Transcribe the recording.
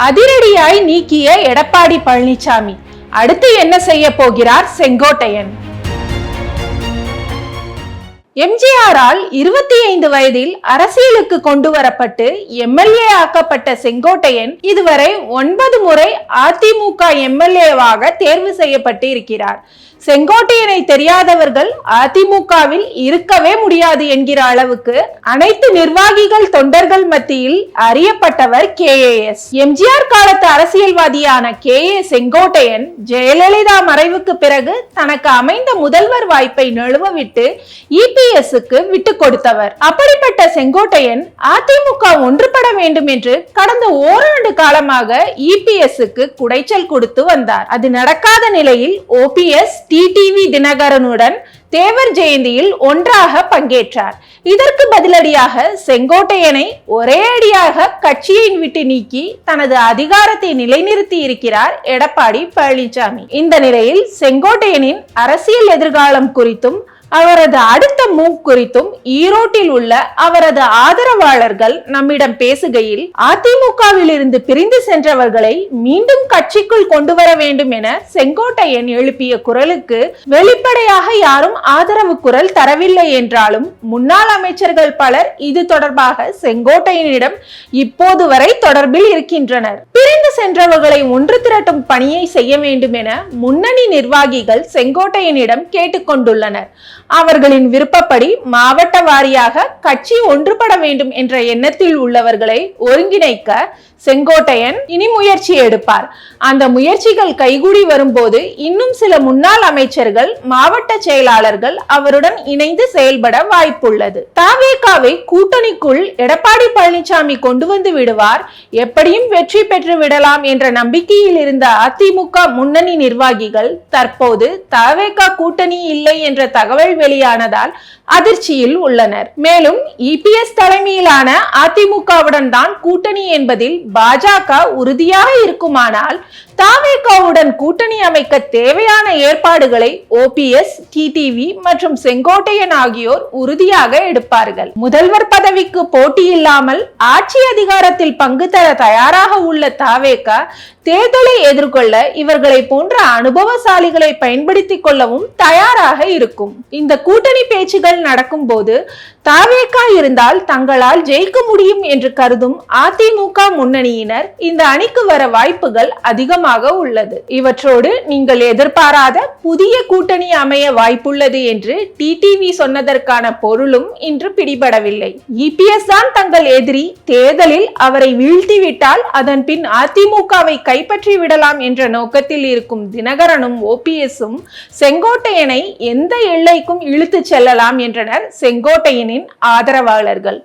அதிரடியாய் நீக்கிய எடப்பாடி பழனிசாமி அடுத்து என்ன செய்ய போகிறார் செங்கோட்டையன்? எம்ஜிஆரால் 25 வயதில் அரசியலுக்கு கொண்டு வரப்பட்டு எம்எல்ஏ ஆக்கப்பட்ட செங்கோட்டையன் இதுவரை 9 முறை அதிமுக எம்எல்ஏவாக தேர்வு செய்யப்பட்டு இருக்கிறார். செங்கோட்டையனை தெரியாதவர்கள் அதிமுகவில் இருக்கவே முடியாது என்கிற அளவுக்கு அனைத்து நிர்வாகிகள் தொண்டர்கள் மத்தியில் அறியப்பட்டவர் KAS. எம்ஜிஆர் காலத்து அரசியல்வாதியான KA செங்கோட்டையன் ஜெயலலிதா மறைவுக்கு பிறகு தனக்கு அமைந்த முதல்வர் வாய்ப்பை நழுவவிட்டு EPS-க்கு விட்டு கொடுத்தவர். அப்படிப்பட்ட செங்கோட்டையன் அதிமுக ஒன்றுபட வேண்டும் என்று கடந்த ஓராண்டு காலமாக EPS-க்கு குடைச்சல் கொடுத்து வந்தார். அது நடக்காத நிலையில் OPS டிடிவி தினகரனுடன் தேவர் ஜெயந்தியில் ஒன்றாக பங்கேற்றார். இதற்கு பதிலடியாக செங்கோட்டையனை ஒரே அடியாக கட்சியை விட்டு நீக்கி தனது அதிகாரத்தை நிலைநிறுத்தி இருக்கிறார் எடப்பாடி பழனிசாமி. இந்த நிலையில் செங்கோட்டையனின் அரசியல் எதிர்காலம் குறித்தும் அவரது அடுத்த மூவ் குறித்தும் ஈரோட்டில் உள்ள அவரது ஆதரவாளர்கள் நம்மிடம் பேசுகையில், அதிமுகவில் இருந்து பிரிந்து சென்றவர்களை மீண்டும் கட்சிக்குள் கொண்டு வர வேண்டும் என செங்கோட்டையன் எழுப்பிய குரலுக்கு வெளிப்படையாக யாரும் ஆதரவு குரல் தரவில்லை என்றாலும் முன்னாள் அமைச்சர்கள் பலர் இது தொடர்பாக செங்கோட்டையனிடம் இப்போது வரை தொடர்பில் இருக்கின்றனர். பிரிந்து சென்றவர்களை ஒன்று திரட்டும் பணியை செய்ய வேண்டும் என முன்னணி நிர்வாகிகள் செங்கோட்டையனிடம் கேட்டுக்கொண்டுள்ளனர். அவர்களின் விருப்பப்படி மாவட்ட வாரியாக கட்சி ஒன்றுபட வேண்டும் என்ற எண்ணத்தில் உள்ளவர்களை ஒருங்கிணைக்க செங்கோட்டையன் இனி முயற்சி எடுப்பார். அந்த முயற்சிகள் கைகூடி வரும்போது இன்னும் சில முன்னாள் அமைச்சர்கள், மாவட்ட செயலாளர்கள் அவருடன் இணைந்து செயல்பட வாய்ப்புள்ளது. தவேகாவை கூட்டணிக்குள் எடப்பாடி பழனிசாமி கொண்டு வந்து விடுவார், எப்படியும் வெற்றி பெற்று விடலாம் என்ற நம்பிக்கையில் இருந்த அதிமுக முன்னணி நிர்வாகிகள் தற்போது தவேகா கூட்டணி இல்லை என்ற தகவல் வெளியானதால் அதிர்ச்சியில் உள்ளனர். மேலும் EPS தலைமையிலான அதிமுகவுடன் தான் கூட்டணி என்பதில் பாஜக உறுதியாக இருக்குமானால் தவேகாவுடன் கூட்டணி அமைக்க தேவையான ஏற்பாடுகளை OPS, டிடிவி மற்றும் செங்கோட்டையன் ஆகியோர் உறுதியாக எடுப்பார்கள். முதல்வர் பதவிக்கு போட்டி இல்லாமல் ஆட்சி அதிகாரத்தில் பங்கு தர தயாராக உள்ள தவேகா தேர்தலை எதிர்கொள்ள இவர்களை போன்ற அனுபவசாலிகளை பயன்படுத்திக் கொள்ளவும் தயாராக இருக்கும். இந்த கூட்டணி பேச்சுகள் நடக்கும் போது தவேகா இருந்தால் தங்களால் ஜெயிக்க முடியும் என்று கருதும் அதிமுக முன்னணியினர் இந்த அணிக்கு வர வாய்ப்புகள் அதிகமாக உள்ளது. இவற்றோடு நீங்கள் எதிர்பாராத புதிய கூட்டணி அமைய வாய்ப்புள்ளது என்று டிடிவி சொன்னதற்கான பொருளும் இன்று பிடிபடவில்லை. EPS தான் தங்கள் எதிரி, தேர்தலில் அவரை வீழ்த்திவிட்டால் அதன் பின் அதிமுகவை கைப்பற்றி விடலாம் என்ற நோக்கத்தில் இருக்கும் தினகரனும் OPS-உம் செங்கோட்டையனை எந்த எல்லைக்கும் இழுத்து செல்லலாம் என்றனர் செங்கோட்டையனின் ஆதரவாளர்கள்.